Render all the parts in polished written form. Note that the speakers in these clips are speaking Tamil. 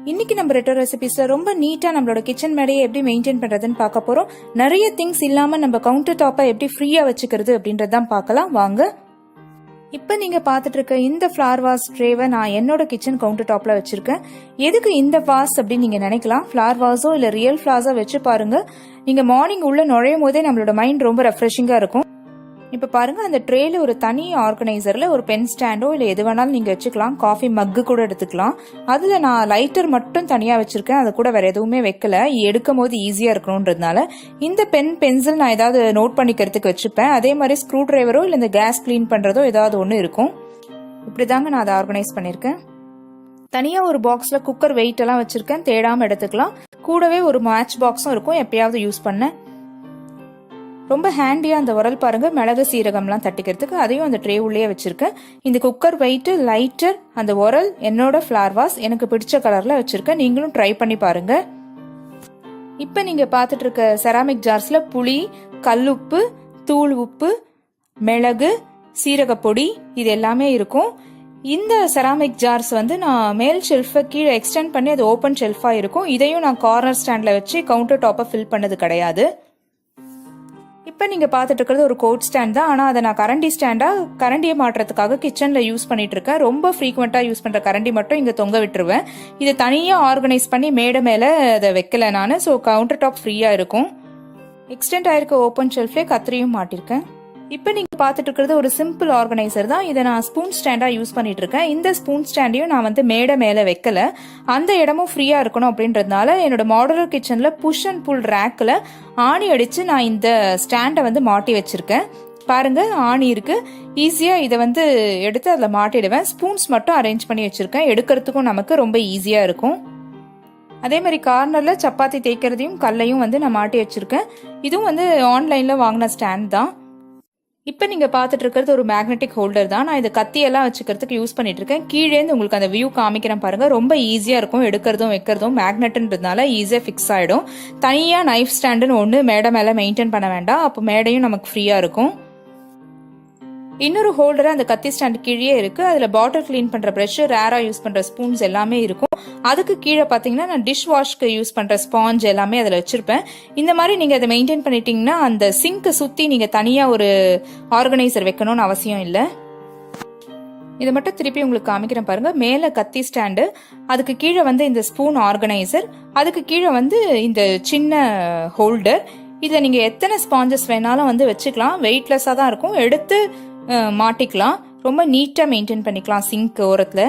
இன்னைக்கு நம்ம ரெட்ரோ ரெசிபிஸ்ல ரொம்ப நீட்டா நம்மளோட கிச்சன் மேடையை எப்படி மெயின்டைன் பண்றதுன்னு பார்க்க போறோம். நிறைய திங்ஸ் இல்லாம நம்ம கவுண்டர் டாப்பை எப்படி ஃப்ரீயா வச்சுக்கிறது அப்படின்றதான் பார்க்கலாம் வாங்க. இப்ப நீங்க பாத்துட்டு இருக்க இந்த ஃபிளவர் வாஸ் ட்ரேவை நான் என்னோட கிச்சன் கவுண்டர் டாப்ல வச்சிருக்கேன். எதுக்கு இந்த வாஸ் அப்படின்னு நீங்க நினைக்கலாம். ஃபிளவர் வாஸோ இல்ல ரியல் ஃபிளவர்ஸோ வச்சு பாருங்க. நீங்க மார்னிங் உள்ள நுழையும் போதே நம்மளோட மைண்ட் ரொம்ப ரெஃப்ரெஷிங்கா இருக்கும். இப்ப பாருங்க, அந்த ட்ரேல ஒரு தனி ஆர்கனைசர்ல ஒரு பென் ஸ்டாண்டோ இல்ல எது வேணாலும் நீங்க வச்சுக்கலாம். காஃபி மக்கு கூட எடுத்துக்கலாம். அதுல நான் லைட்டர் மட்டும் தனியா வச்சிருக்கேன். அது கூட வேற எதுவுமே வைக்கல, எடுக்கும் போது ஈஸியா இருக்கணும்ன்றதுனால. இந்த பென்சில் நான் ஏதாவது நோட் பண்ணிக்கிறதுக்கு வச்சுப்பேன். அதே மாதிரி ஸ்க்ரூ டிரைவரோ இல்ல இந்த கேஸ் கிளீன் பண்றதோ ஏதாவது ஒண்ணு இருக்கும். இப்படிதாங்க நான் அதை ஆர்கனைஸ் பண்ணிருக்கேன். தனியா ஒரு பாக்ஸ்ல குக்கர் வெயிட் எல்லாம் வச்சிருக்கேன், தேடாம எடுத்துக்கலாம். கூடவே ஒரு மேட்ச் பாக்ஸும் இருக்கும், எப்பயாவது யூஸ் பண்ண. ரொம்ப ஹேண்டியா அந்த உரல் பாருங்க, மிளகு சீரகம்லாம் தட்டிக்கிறதுக்கு. அதையும் அந்த ட்ரே உள்ளே வச்சிருக்கேன். இந்த குக்கர் வெயிட், லைட்டர், அந்த உரல், என்னோட ஃபிளவர் வாஸ் எனக்கு பிடிச்ச கலர்ல வச்சிருக்கேன். நீங்களும் ட்ரை பண்ணி பாருங்க. இப்ப நீங்க பாத்துட்டு இருக்க செராமிக் ஜார்ஸ்ல புளி, கல்லுப்பு, தூள் உப்பு, மிளகு, சீரகப்பொடி இது எல்லாமே இருக்கும். இந்த செராமிக் ஜார்ஸ் நான் மேல் ஷெல்ஃபை கீழே எக்ஸ்டெண்ட் பண்ணி அது ஓப்பன் ஷெல்ஃபா இருக்கும். இதையும் நான் கார்னர் ஸ்டாண்ட்ல வச்சு கவுண்டர் டாப்பை ஃபில் பண்ணது கிடையாது. இப்ப நீங்க பாத்துட்டு இருக்கிறது ஒரு கோட் ஸ்டாண்ட் தான். ஆனா அதை நான் கரண்டி ஸ்டாண்டா கரண்டியை மாட்டுறதுக்காக கிச்சன்ல யூஸ் பண்ணிட்டு இருக்கேன். ரொம்ப ஃப்ரீக்வெண்டா யூஸ் பண்ற கரண்டி மட்டும் இங்க தொங்க விட்டுருவேன். இதை தனியா ஆர்கனைஸ் பண்ணி மேடை மேல அதை வைக்கல நானு. ஸோ கவுண்டர் டாப் ஃப்ரீயா இருக்கும். எக்ஸ்டெண்ட் ஆயிருக்க ஓப்பன் ஷெல்ஃப்ல கத்திரியும் மாட்டிருக்கேன். இப்ப நீங்க பாத்துட்டு இருக்கிறது ஒரு சிம்பிள் ஆர்கனைசர் தான். இதை நான் ஸ்பூன் ஸ்டாண்டா யூஸ் பண்ணிட்டு இருக்கேன். இந்த ஸ்பூன் ஸ்டாண்டையும் நான் மேடை மேல வைக்கல, அந்த இடமும் ஃப்ரீயா இருக்கணும் அப்படின்றதுனால என்னோட மாடுலர் கிச்சன்ல புஷ் அண்ட் புல் ரேக்ல ஆணி அடிச்சு நான் இந்த ஸ்டாண்டை மாட்டி வச்சிருக்கேன். பாருங்க, ஆணி இருக்கு. ஈஸியா இதை எடுத்து அதுல மாட்டிடுவேன். ஸ்பூன்ஸ் மட்டும் அரேஞ்ச் பண்ணி வச்சிருக்கேன். எடுக்கிறதுக்கும் நமக்கு ரொம்ப ஈஸியா இருக்கும். அதே மாதிரி கார்னர்ல சப்பாத்தி தேய்க்கிறதையும் கல்லையும் நான் மாட்டி வச்சிருக்கேன். இதுவும் ஆன்லைன்ல வாங்கின ஸ்டாண்ட் தான். இப்ப நீங்க பாத்துட்டு இருக்கிறது ஒரு மேக்னெட்டிக் ஹோல்டர் தான். நான் இதை கத்தியெல்லாம் வச்சுக்கிறதுக்கு யூஸ் பண்ணிட்டு இருக்கேன். கீழே உங்களுக்கு அந்த வியூ காமிக்கிறேன் பாருங்க. ரொம்ப ஈஸியா இருக்கும், எடுக்கிறதும் வைக்கிறதும். மேக்னெட்ன்றதுனால ஈஸியா ஃபிக்ஸ் ஆயிடும். தனியா நைஃப் ஸ்டாண்டுன்னு ஒண்ணு மேடை மேல மெயின்டைன் பண்ண வேண்டாம். அப்போ மேடையும் நமக்கு ஃப்ரீயா இருக்கும். இன்னொரு ஹோல்டர் அந்த கத்தி ஸ்டாண்ட் கீழே இருக்கு. அதுல பாட்டில் கிளீன் பண்ற பிரஷ், ரேரா யூஸ் பண்ற ஸ்பூன்ஸ் எல்லாமே இருக்கும். அதுக்கு கீழே பாத்தீங்கன்னா நான் டிஷ் வாஷ்க்கு யூஸ் பண்ற ஸ்பாஞ்ச் எல்லாமே அதுல வச்சிருப்பேன். இந்த மாதிரி நீங்க அதை மெயின்டைன் பண்ணிட்டீங்கன்னா அந்த சிங்க் சுத்தி நீங்க தனியா ஒரு ஆர்கனைசர் வைக்கணும்னு அவசியம் இல்லை. இதை மட்டும் திருப்பி உங்களுக்கு காமிக்கிறேன் பாருங்க. மேல கத்தி ஸ்டாண்டு, அதுக்கு கீழே இந்த ஸ்பூன் ஆர்கனைசர், அதுக்கு கீழே இந்த சின்ன ஹோல்டர். இதுல நீங்க எத்தனை ஸ்பாஞ்சஸ் வேணாலும் வச்சுக்கலாம். வெயிட்லெஸ்ஸா தான் இருக்கும். எடுத்து மாட்டிக்கலாம். ரொம்ப நீட்டா மெயின்டைன் பண்ணிக்கலாம் சிங்க் ஓரத்துல.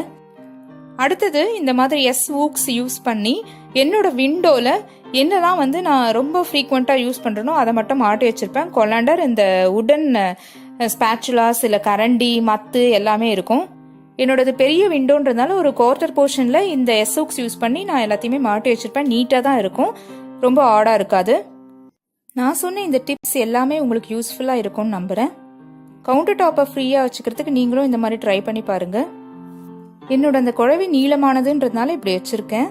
அடுத்தது இந்த மாதிரி ஊக்ஸ் யூஸ் பண்ணி என்னோட விண்டோல என்னெல்லாம் நான் ரொம்ப ஃப்ரீக்வெண்டா யூஸ் பண்றேனோ அதை மட்டும் மாட்டி வச்சிருப்பேன். கொலாண்டர், இந்த உடன் ஸ்பேச்சுலாஸ் இல்ல கரண்டி, மத்து எல்லாமே இருக்கும். என்னோடது பெரிய விண்டோன்றதுனால ஒரு குவார்டர் போர்ஷன்ல இந்த ஊக்ஸ் யூஸ் பண்ணி நான் எல்லாத்தையுமே மாட்டி வச்சிருப்பேன். நீட்டா தான் இருக்கும், ரொம்ப ஆடா இருக்காது. நான் சொன்ன இந்த டிப்ஸ் எல்லாமே உங்களுக்கு யூஸ்ஃபுல்லா இருக்கும்னு நம்புறேன். கவுண்டர் டாப்பை ஃப்ரீயா வச்சுக்கிறதுக்கு நீங்களும் இந்த மாதிரி ட்ரை பண்ணி பாருங்க. என்னோட அந்த குழவி நீளமானதுன்றதுனால இப்படி வச்சிருக்கேன்.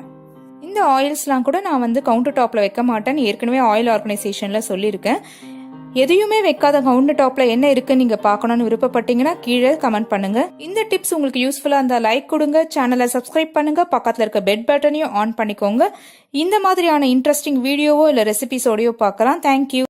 இந்த ஆயில்ஸ்லாம் கூட நான் கவுண்டர் டாப்ல வைக்க மாட்டேன்னு ஏற்கனவே ஆயில் ஆர்கனைசேஷன்ல சொல்லியிருக்கேன். எதையுமே வைக்காத கவுண்டர் டாப்ல என்ன இருக்குன்னு நீங்க பார்க்கணும்னு விருப்பப்பட்டீங்கன்னா கீழே கமெண்ட் பண்ணுங்க. இந்த டிப்ஸ் உங்களுக்கு யூஸ்ஃபுல்லா இருந்தா லைக் கொடுங்க, சேனலை சப்ஸ்கிரைப் பண்ணுங்க, பக்கத்துல இருக்க பெல் பட்டனையும் ஆன் பண்ணிக்கோங்க. இந்த மாதிரியான இன்ட்ரெஸ்டிங் வீடியோவோ இல்ல ரெசிபிஸோடயோ பார்க்கலாம். தேங்க்யூ.